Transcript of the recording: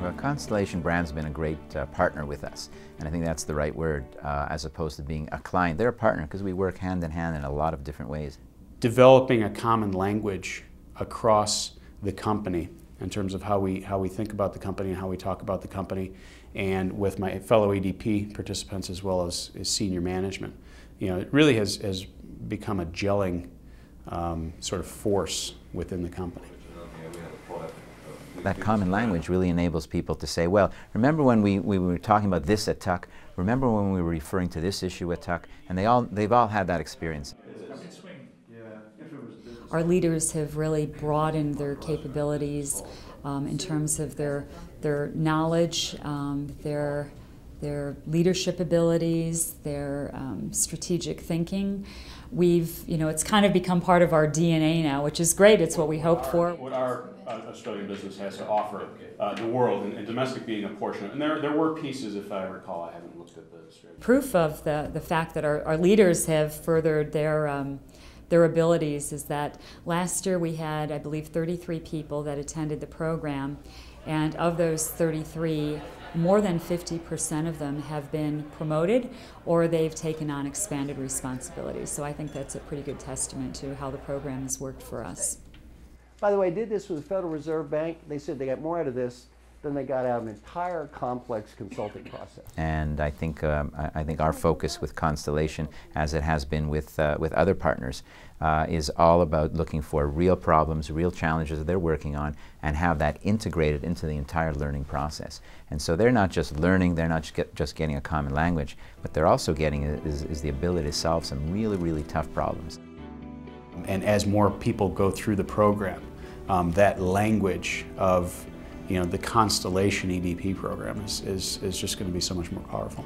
Well, Constellation brand's been a great partner with us, and I think that's the right word, as opposed to being a client. They're a partner because we work hand in hand in a lot of different ways. Developing a common language across the company in terms of how we think about the company and how we talk about the company, and with my fellow EDP participants as well as senior management. You know, it really has become a gelling sort of force within the company. That common language really enables people to say, well, remember when we were talking about this at Tuck, remember when we were referring to this issue at Tuck, and they've all had that experience. Our leaders have really broadened their capabilities in terms of their knowledge, their leadership abilities, their strategic thinking. It's kind of become part of our DNA now, which is great. It's what we hoped for. What our Australian business has to offer the world, and domestic being a portion. And there were pieces, if I recall, I haven't looked at the Australian. Proof of the fact that our leaders have furthered their abilities is that last year we had, I believe, 33 people that attended the program, and of those 33, more than 50% of them have been promoted or they've taken on expanded responsibilities. So I think that's a pretty good testament to how the program has worked for us. By the way, I did this with the Federal Reserve Bank. They said they got more out of this than they got out of an entire complex consulting process. And I think our focus with Constellation, as it has been with other partners, is all about looking for real problems, real challenges that they're working on, and have that integrated into the entire learning process. And so they're not just learning, they're not just getting a common language, but they're also getting is the ability to solve some really, really tough problems. And as more people go through the program, that language of the Constellation EDP program is just going to be so much more powerful.